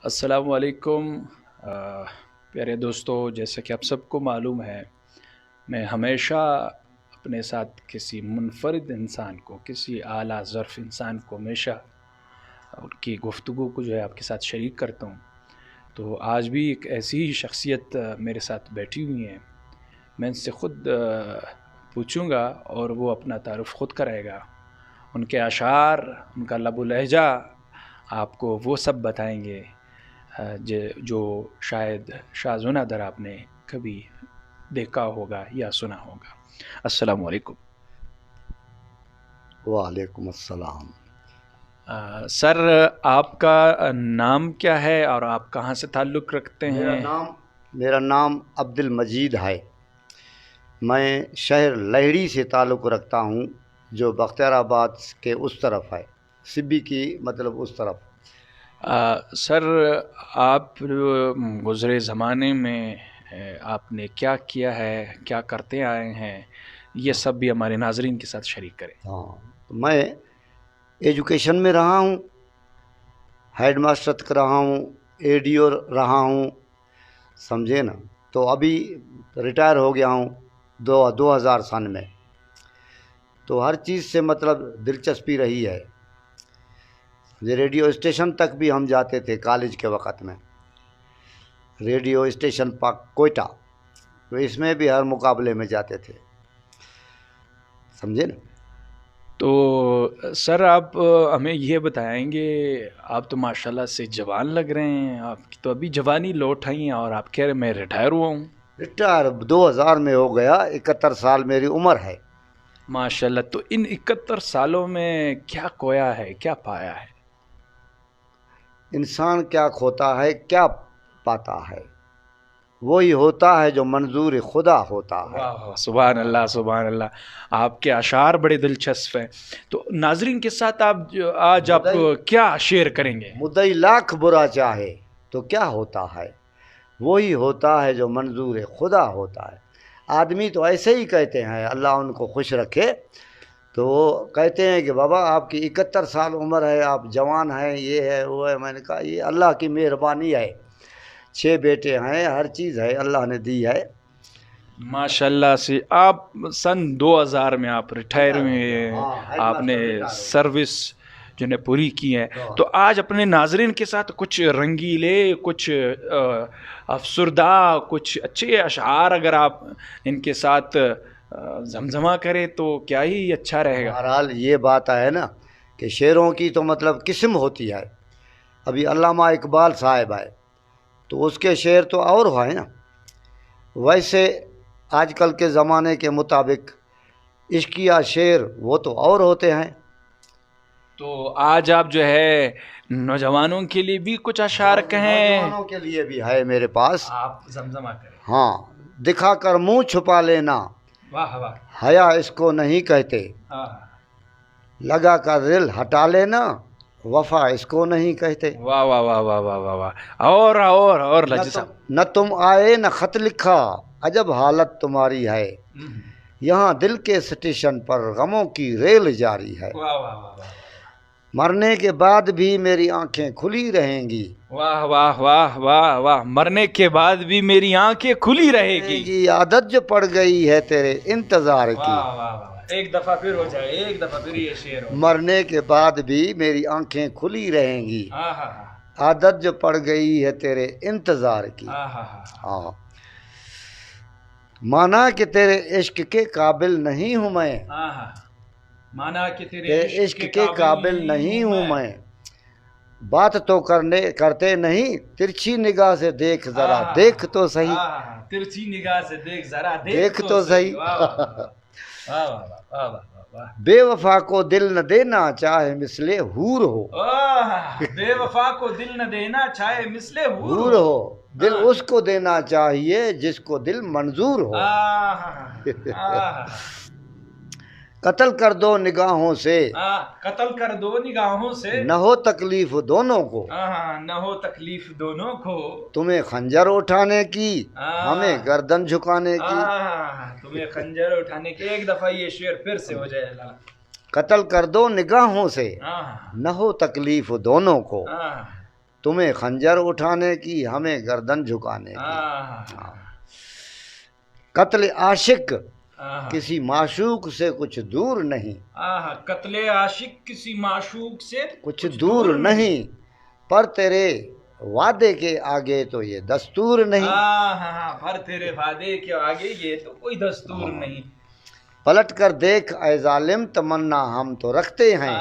السلام علیکم پیارے دوستو، جیسا کہ آپ سب کو معلوم ہے، میں ہمیشہ اپنے ساتھ کسی منفرد انسان کو، کسی اعلیٰ ظرف انسان کو ہمیشہ ان کی گفتگو کو جو ہے آپ کے ساتھ شریک کرتا ہوں۔ تو آج بھی ایک ایسی ہی شخصیت میرے ساتھ بیٹھی ہوئی ہیں، میں ان سے خود پوچھوں گا اور وہ اپنا تعارف خود کرائے گا۔ ان کے اشعار، ان کا لب و لہجہ آپ کو وہ سب بتائیں گے جو شاید شاذ و نادر آپ نے کبھی دیکھا ہوگا یا سنا ہوگا۔ السلام علیکم۔ وعلیکم السلام۔ سر، آپ کا نام کیا ہے اور آپ کہاں سے تعلق رکھتے ہیں؟ میرا نام عبد المجید ہے۔ میں شہر لہڑی سے تعلق رکھتا ہوں، جو بختیار آباد کے اس طرف ہے، سبی کی مطلب اس طرف۔ سر، آپ گزرے زمانے میں آپ نے کیا کیا ہے، کیا کرتے آئے ہیں، یہ سب بھی ہمارے ناظرین کے ساتھ شریک کریں۔ ہاں، میں ایجوکیشن میں رہا ہوں، ہیڈ ماسٹر تک رہا ہوں، اے ڈی او رہا ہوں، سمجھے نا۔ تو ابھی ریٹائر ہو گیا ہوں 2000 میں۔ تو ہر چیز سے مطلب دلچسپی رہی ہے۔ ریڈیو اسٹیشن تک بھی ہم جاتے تھے کالج کے وقت میں، ریڈیو اسٹیشن پاک کوئٹہ، تو اس میں بھی ہر مقابلے میں جاتے تھے، سمجھے نا۔ تو سر، آپ ہمیں یہ بتائیں گے، آپ تو ماشاءاللہ سے جوان لگ رہے ہیں، آپ کی تو ابھی جوانی لوٹ آئی ہیں اور آپ کہہ رہے ہیں میں ریٹائر ہوا ہوں۔ ریٹائر 2000 میں ہو گیا، 71 سال میری عمر ہے۔ ماشاءاللہ، تو ان 71 سالوں میں کیا کھویا ہے، کیا پایا ہے؟ انسان کیا کھوتا ہے، کیا پاتا ہے، وہی ہوتا ہے جو منظور خدا ہوتا ہے۔ واہ، سبحان اللہ، سبحان اللہ۔ آپ کے اشعار بڑے دلچسپ ہیں، تو ناظرین کے ساتھ آج آپ کیا شیئر کریں گے؟ مدعی لاکھ برا چاہے تو کیا ہوتا ہے، وہی ہوتا ہے جو منظور خدا ہوتا ہے۔ آدمی تو ایسے ہی کہتے ہیں، اللہ ان کو خوش رکھے، تو وہ کہتے ہیں کہ بابا آپ کی 71 سال عمر ہے، آپ جوان ہیں، یہ ہے وہ ہے۔ میں نے کہا یہ اللہ کی مہربانی ہے، 6 بیٹے ہیں، ہر چیز ہے اللہ نے دی ہے۔ ماشاءاللہ سے آپ سن 2000 میں آپ ریٹائر ہوئے، آپ نے سروس جو نے پوری کی ہے، تو آج اپنے ناظرین کے ساتھ کچھ رنگیلے، کچھ افسردہ، کچھ اچھے اشعار اگر آپ ان کے ساتھ زمزمہ کریں تو کیا ہی اچھا رہے گا۔ بہرحال یہ بات ہے نا کہ شعروں کی تو مطلب قسم ہوتی ہے۔ ابھی علامہ اقبال صاحب ہے تو اس کے شعر تو اور ہے نا، ویسے آج کل کے زمانے کے مطابق عشقیہ شعر وہ تو اور ہوتے ہیں۔ تو آج آپ جو ہے نوجوانوں کے لیے بھی کچھ اشعار کہیں؟ نوجوانوں کے لیے بھی ہے میرے پاس، آپ زمزمہ کریں۔ ہاں۔ دکھا کر منہ چھپا لینا، واہ واہ، حیا اس کو نہیں کہتے، لگا کر دل ہٹا لینا، وفا اس کو نہیں کہتے۔ واہ واہ واہ واہ واہ واہ واہ، اور لجی صاحب۔ نہ تم آئے نہ خط لکھا، عجب حالت تمہاری ہے، یہاں دل کے اسٹیشن پر غموں کی ریل جاری ہے، واہ واہ واہ واہ، مرنے کے بعد بھی میری آنکھیں کھلی رہیں گی، واہ واہ واہ واہ واہ، مرنے کے بعد بھی میری آنکھیں کھلی رہے گی، عادت جو پڑ گئی ہے تیرے انتظار کی۔ واہ واہ واہ، ایک دفعہ پھر ہو جائے، ایک دفعہ پھر یہ شعر ہو۔ مرنے کے بعد بھی میری آنکھیں کھلی رہیں گی، عادت جو پڑ گئی ہے تیرے انتظار کی۔ ہاں، مانا کہ تیرے عشق کے قابل نہیں ہوں میں، مانا کہ تیرے عشق کے قابل نہیں ہوں میں، بات تو کرتے نہیں، ترچھی نگاہ سے دیکھ ذرا، دیکھ تو صحیح، ترچھی نگاہ سے دیکھ ذرا، دیکھ تو صحیح۔ بے وفا کو دل نہ دینا چاہے مثل حور ہو، بے وفا کو دل نہ دینا چاہے مثل حور ہو، دل اس کو دینا چاہیے جس کو دل منظور ہو، قتل کر دو نگاہوں سے، قتل کر دو نگاہوں سے، نہ ہو تکلیف دونوں کو، نہ ہو تکلیف دونوں کو، تمہیں خنجر اٹھانے کی، ہمیں گردن جھکانے کی، تمہیں خنجر اٹھانے کی۔ ایک دفعہ یہ شعر پھر سے ہو جائے اللہ۔ قتل کر دو نگاہوں سے، نہ ہو تکلیف دونوں کو، تمہیں خنجر اٹھانے کی، ہمیں گردن جھکانے کی۔ قتل عاشق کسی معشوق سے کچھ دور نہیں، قتل عاشق کسی معشوق سے کچھ دور نہیں، پر تیرے وعدے کے آگے تو یہ دستور نہیں۔ پر تیرے وعدے کے آگے یہ تو کوئی دستور نہیں۔ پلٹ کر دیکھ اے ظالم تمنا ہم تو رکھتے ہیں،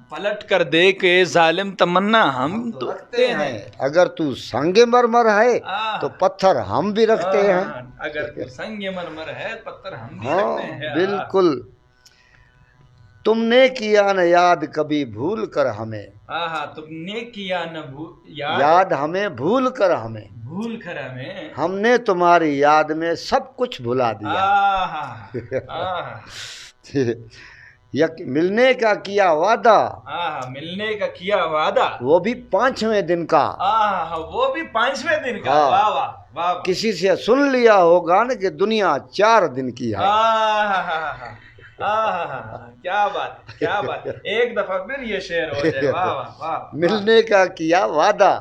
پلٹ کر دیکھ اے ظالم تمنا ہم تو رکھتے ہیں۔ اگر تو سنگ مرمر ہے تو پتھر ہم بھی رکھتے ہیں۔ اگر تو سنگ مرمر ہے پتھر ہم بھی رکھتے ہیں۔ بالکل۔ تم نے کیا نہ یاد کبھی بھول کر ہمیں، تم نے کیا نہ یاد ہمیں بھول کر ہمیں، بھول کر ہمیں، ہم نے تمہاری یاد میں سب کچھ بھلا دیا۔ ملنے کا کیا وعدہ، ملنے کا کیا وعدہ، وہ بھی 5ویں دن کا، وہ بھی 5ویں دن کا۔ واہ واہ واہ۔ کسی سے سن لیا ہوگا نا کہ دنیا 4 دن کی ہے۔ کیا بات کیا بات، ایک دفعہ پھر یہ شعر ہو جائے۔ واہ واہ واہ۔ ملنے کا کیا وعدہ،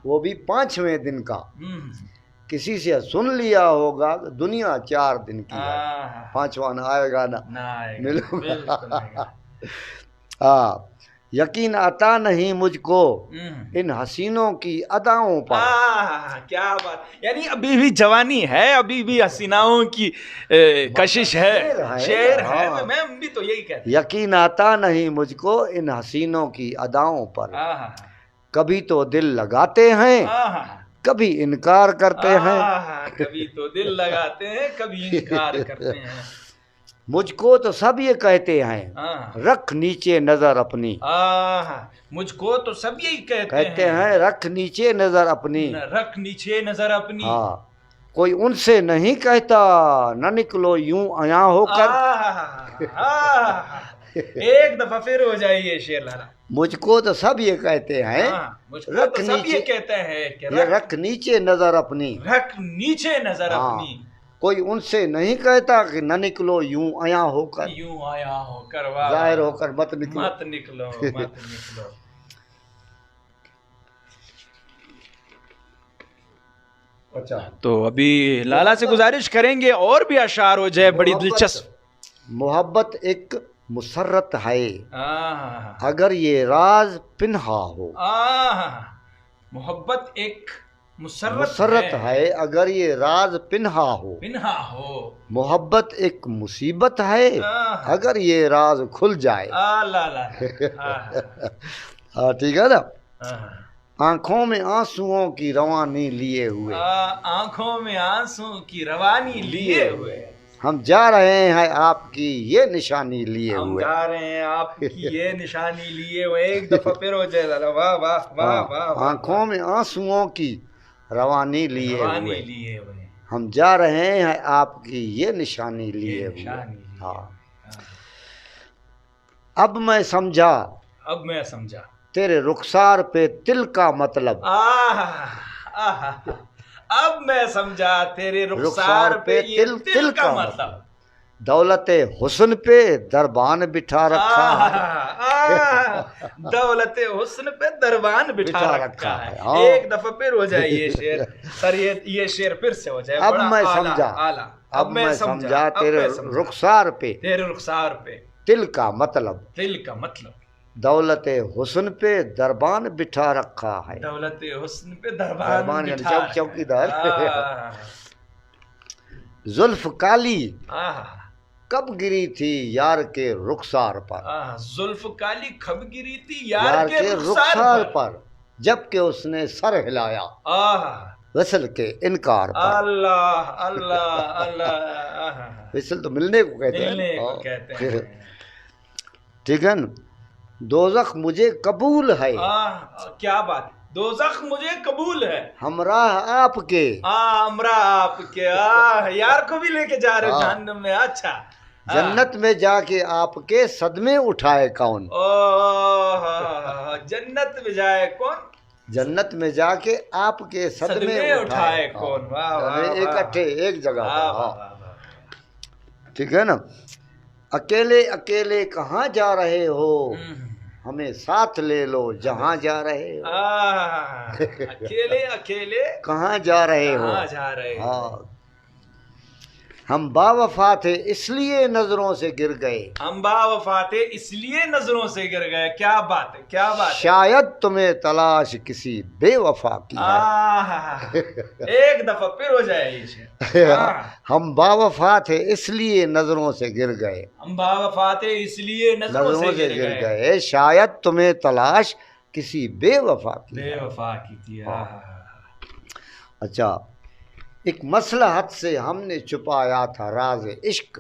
وہ بھی 5ویں دن کا، کسی سے سن لیا ہوگا دنیا 4 دن کی ہے۔ 5واں نہ آئے گا نا، ملوں گا۔ یقین آتا نہیں مجھ کو ان حسینوں کی اداؤں پر۔ کیا بات، یعنی ابھی بھی جوانی ہے، ابھی بھی حسیناؤں کی کشش ہے، شعر ہے۔ میں بھی تو یہی کہتا ہوں، یقین آتا نہیں مجھ کو ان حسینوں کی اداؤں پر، کبھی تو دل لگاتے ہیں کبھی انکار کرتے ہیں، کبھی تو دل لگاتے ہیں کبھی انکار کرتے ہیں۔ مجھ کو تو سب یہ کہتے ہیں رکھ نیچے نظر اپنی، مجھ کو تو سب یہی کہتے ہیں رکھ نیچے نظر اپنی، رکھ نیچے نظر اپنی۔ کوئی ان سے نہیں کہتا نہ نکلو یوں عیاں ہو کر۔ ایک دفعہ پھر ہو جائے یہ شعر لالا۔ مجھ کو تو سب یہ کہتے ہیں رکھ نیچے، یہ کہتے ہیں کہ رکھ نیچے نظر اپنی، رکھ نیچے نظر اپنی۔ کوئی ان سے نہیں کہتا کہ نہ نکلو یوں عیاں ہو کر، یوں آیا ہو کر، ظاہر ہو کر مت نکلو، مت نکلو مت نکلو۔ تو ابھی لالا سے گزارش کریں گے اور بھی اشعار ہو جائے بڑی دلچسپ۔ محبت ایک مسرت ہے اگر یہ راز پنہا ہو، محبت ایک مسرت ہے اگر یہ راز پنہا ہو، محبت ایک مصیبت ہے اگر یہ راز کھل جائے۔ ٹھیک ہے نا۔ آنکھوں میں آنسوؤں کی روانی لیے ہوئے، آنکھوں میں آنسو کی روانی لیے ہوئے، ہم جا رہے ہیں آپ کی یہ نشانی لیے ہوئے، ہم جا رہے ہیں آپ کی یہ نشانی لیے ہوئے۔ ایک دفعہ پھر ہو جائے لالا۔ واہ واہ واہ واہ۔ آنکھوں میں آنسوؤں کی روانی لیے ہوئے، لیے ہوئے، ہم جا رہے ہیں آپ کی یہ نشانی لیے ہوئے۔ اب میں سمجھا، اب میں سمجھا تیرے رخسار پہ تل کا مطلب، اب میں سمجھا تیرے رخسار پہ تل کا مطلب، دولت حسن پہ دربان بٹھا رکھا ہے، دولت حسن پہ دربان بٹھا رکھا ہے۔ ایک دفعہ پھر ہو جائے یہ شعر سر، یہ شعر پھر سے ہو جائے۔ اب میں سمجھا، اب میں سمجھا تیرے رخسار پہ، تیرے رخسار پہ تل کا مطلب، تل کا مطلب، دولت حسن پہ دربان بٹھا رکھا ہے، دولت حسن پہ دربان یعنی چوکیدار۔ زلف کالی کب گری تھی یار کے رخسار پر، زلف کالی کب گری تھی یار کے رخسار پر، جب کہ اس نے سر ہلایا وصل کے انکار پر۔ اللہ اللہ اللہ۔ وصل تو ملنے کو کہتے ہیں۔ ٹھیک ہے نا۔ دوزخ مجھے قبول ہے، کیا بات، دوزخ مجھے قبول ہے، ہمراہ آپ کے، ہمراہ آپ کے، یار کو بھی لے کے جا رہے جہنم میں۔ اچھا، جنت میں جا کے آپ کے صدمے اٹھائے کون، جنت میں جائے کون، جنت میں جا کے آپ کے صدمے اٹھائے کون، اکٹھے ایک جگہ پر۔ ٹھیک ہے نا۔ اکیلے اکیلے کہاں جا رہے ہو، ہمیں ساتھ لے لو جہاں جا رہے ہو. اکیلے اکیلے کہاں جا رہے ہو. کہاں جا رہے ہو. ہاں ہم با وفا تھے اس لیے نظروں سے گر گئے. ہم با وفا تھے اس لیے نظروں سے گر گئے. کیا بات ہے, کیا بات ہے. شاید تمہیں تلاش کسی بے وفا کی ہے. ایک دفعہ پھر ہو جائے یہ شعر. ہم با وفا تھے اس لیے نظروں سے گر گئے. ہم با وفا تھے اس لیے نظروں سے گر گئے. شاید تمہیں تلاش کسی بے وفا کی. بے وفا کی تھی. اچھا, ایک مصلحت سے ہم نے چھپایا تھا راز عشق.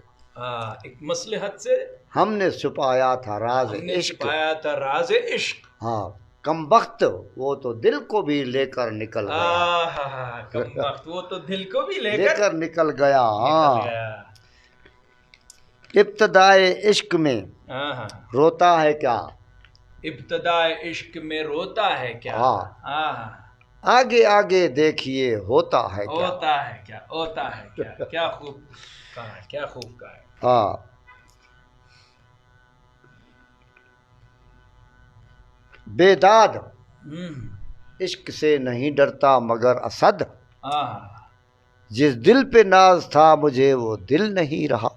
ایک مصلحت سے ہم نے چھپایا تھا راز ہم نے عشق. چھپایا تھا راز عشق. ہاں کم بخت وہ تو دل کو بھی لے کر نکل گیا. کم وقت وہ تو دل کو بھی لے کر نکل گیا. ہاں ابتدائے عشق میں روتا ہے کیا. ابتدائے عشق میں روتا ہے کیا. آگے آگے دیکھیے ہوتا ہے کیا. ہوتا ہے کیا, ہوتا ہے کیا. کیا خوب کہا, کیا خوب کہا. ہاں بیداد عشق سے نہیں ڈرتا مگر اسد. جس دل پہ ناز تھا مجھے وہ دل نہیں رہا.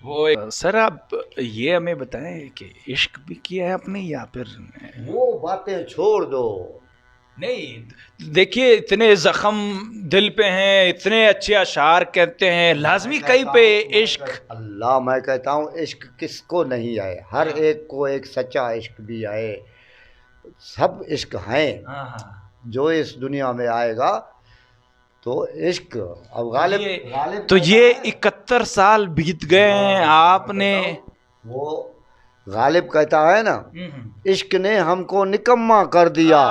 وہ سر آپ یہ ہمیں بتائیں کہ عشق بھی کیا ہے آپ نے یا پھر وہ باتیں چھوڑ دو. نہیں دیکھیے اتنے زخم دل پہ ہیں, اتنے اچھے اشعار کہتے ہیں, لازمی کہیں پہ عشق. اللہ میں کہتا ہوں عشق کس کو نہیں آئے, ہر ایک کو ایک سچا عشق بھی آئے. سب عشق ہیں جو اس دنیا میں آئے گا تو عشق. اب غالب تو یہ 71 سال بیت گئے ہیں آپ نے. وہ غالب کہتا ہے نا عشق نے ہم کو نکما کر دیا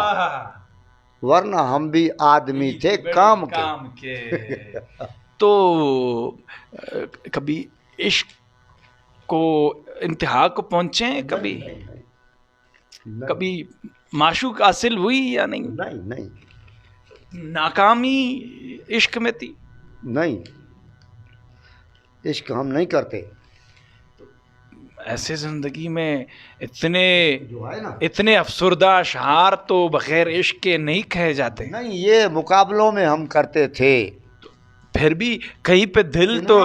ورنہ ہم بھی آدمی تھے کام کے. تو کبھی عشق کو انتہا کو پہنچے ہیں, کبھی معشوق حاصل ہوئی یا نہیں. نہیں ناکامی عشق میں تھی. نہیں عشق ہم نہیں کرتے. ایسے زندگی میں اتنے افسردہ اشعار تو بغیر عشق کے نہیں کہے جاتے. نہیں یہ مقابلوں میں ہم کرتے تھے. پھر بھی کہیں پہ دل تو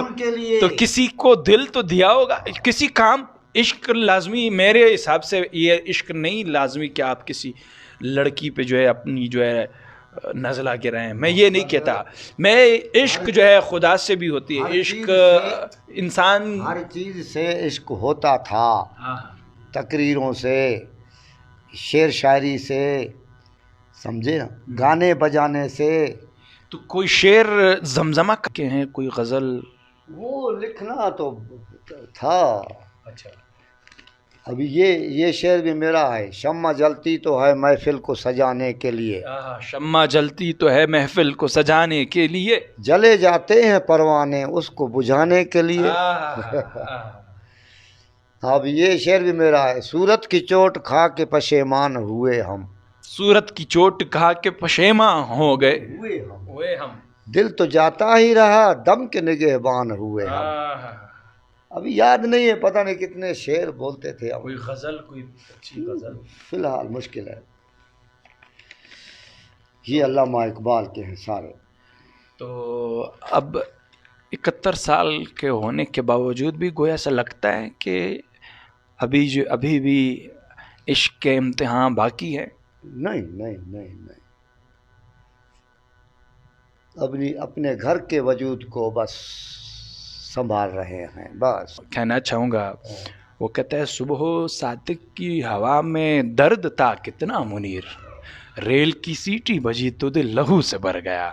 کسی کو دل تو دیا ہوگا کسی کام. عشق لازمی میرے حساب سے یہ عشق نہیں لازمی کہ آپ کسی لڑکی پہ جو ہے اپنی جو ہے نزلہ گرائیں. میں یہ نہیں کہتا. میں عشق جو ہے خدا سے بھی ہوتی ہے. عشق انسان ہر چیز سے عشق ہوتا تھا. تقریروں سے, شعر شاعری سے, سمجھے نا, گانے بجانے سے. تو کوئی شعر زمزمہ کے ہیں, کوئی غزل وہ لکھنا تو تھا. اچھا ابھی یہ شعر بھی میرا ہے. شمع جلتی تو ہے محفل کو سجانے کے لیے. شمع جلتی تو ہے محفل کو سجانے کے لیے. جلے جاتے ہیں پروانے اس کو بجھانے کے لیے. اب یہ شعر بھی میرا ہے. صورت کی چوٹ کھا کے پشیمان ہوئے ہم. صورت کی چوٹ کھا کے پشیمان ہو گئے ہوئے ہم. دل تو جاتا ہی رہا دم کے نگہبان ہوئے ہم. ابھی یاد نہیں ہے, پتہ نہیں کتنے شعر بولتے تھے. کوئی غزل, کوئی اچھی غزل فی الحال مشکل ہے. یہ علامہ اقبال کے ہیں سارے. تو اب 71 سال کے ہونے کے باوجود بھی گویا ایسا لگتا ہے کہ ابھی بھی عشق کے امتحان باقی ہے. نہیں نہیں نہیں نہیں, اپنے گھر کے وجود کو بس سنبھال رہے ہیں. بس کہنا چاہوں گا, وہ کہتا ہے صبح صادق کی ہوا میں درد تھا کتنا منیر, ریل کی سیٹی بجی تو دل لہو سے بھر گیا.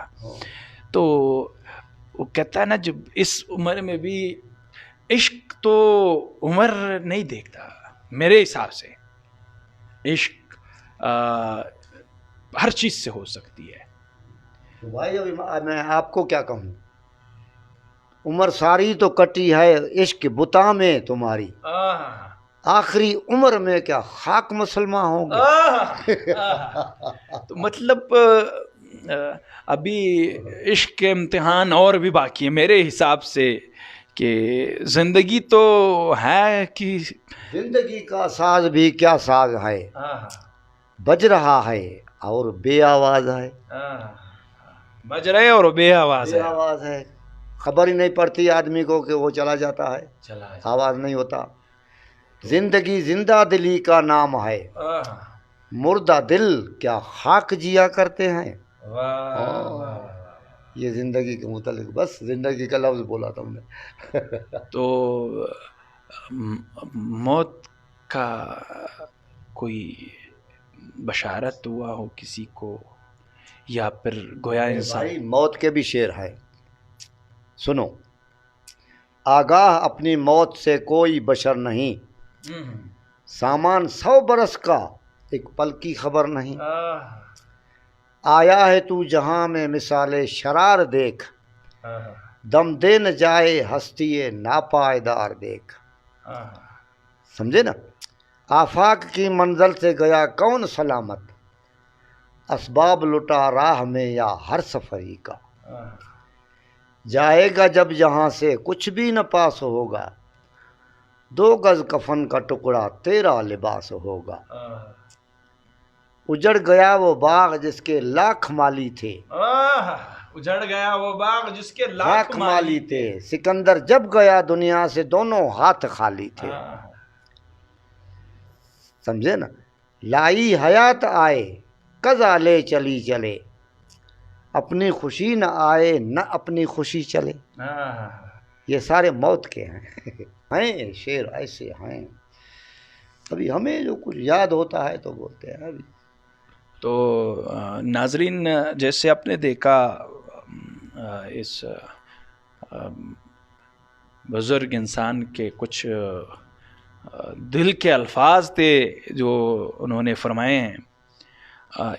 تو وہ کہتا ہے نا جب اس عمر میں بھی عشق تو عمر نہیں دیکھتا میرے حساب سے. عشق ہر چیز سے ہو سکتی ہے. تو بھائی ابھی میں آپ کو کیا کہوں, عمر ساری تو کٹی ہے عشق بتا میں تمہاری. آخری عمر میں کیا خاک مسلمان ہوں گے. تو مطلب ابھی عشق کے امتحان اور بھی باقی ہے میرے حساب سے, کہ زندگی تو ہے کہ زندگی کا ساز بھی کیا ساز ہے، بج رہا ہے اور بے آواز ہے، بج رہے اور بے آواز بے ہے، آواز ہے، خبر ہی نہیں پڑتی آدمی کو کہ وہ چلا جاتا ہے، آواز نہیں ہوتا۔ زندگی زندہ دلی کا نام ہے، مردہ دل کیا خاک جیا کرتے ہیں۔ یہ زندگی کے متعلق بس زندگی کا لفظ بولا تم نے۔ تو موت کا کوئی بشارت ہوا ہو کسی کو، یا پھر گویا انسان؟ بھائی موت کے بھی شعر ہے، سنو۔ آگاہ اپنی موت سے کوئی بشر نہیں، سامان 100 برس کا ایک پل کی خبر نہیں۔ آیا ہے تو جہاں میں مثال شرار دیکھ، دم دے نہ جائے ہستی ناپائیدار دیکھ۔ سمجھے نا؟ آفاق کی منزل سے گیا کون سلامت، اسباب لٹا راہ میں یا ہر سفری کا۔ جائے گا جب یہاں سے کچھ بھی نہ پاس ہوگا، 2 گز کفن کا ٹکڑا تیرا لباس ہوگا۔ اجڑ گیا وہ باغ جس کے لاکھ مالی تھے، اجڑ گیا وہ باغ جس کے لاکھ مالی تھے، سکندر جب گیا دنیا سے دونوں ہاتھ خالی تھے۔ سمجھے نا؟ لائی حیات آئے قضا لے چلی چلے، اپنی خوشی نہ آئے نہ اپنی خوشی چلے۔ یہ سارے موت کے ہیں شعر، ایسے ہیں۔ ابھی ہمیں جو کچھ یاد ہوتا ہے تو بولتے ہیں۔ ابھی تو ناظرین، جیسے آپ نے دیکھا اس بزرگ انسان کے کچھ دل کے الفاظ تھے جو انہوں نے فرمائے ہیں،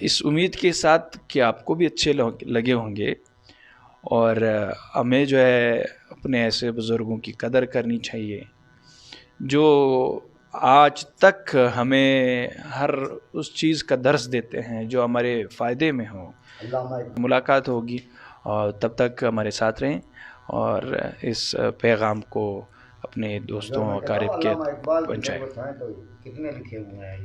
اس امید کے ساتھ کہ آپ کو بھی اچھے لگے ہوں گے، اور ہمیں جو ہے اپنے ایسے بزرگوں کی قدر کرنی چاہیے جو آج تک ہمیں ہر اس چیز کا درس دیتے ہیں جو ہمارے فائدے میں ہو۔ ملاقات ہوگی، اور تب تک ہمارے ساتھ رہیں، اور اس پیغام کو اپنے دوستوں و اقارب کے پہنچائیں۔ کتنے لکھے ہوئے ہیں۔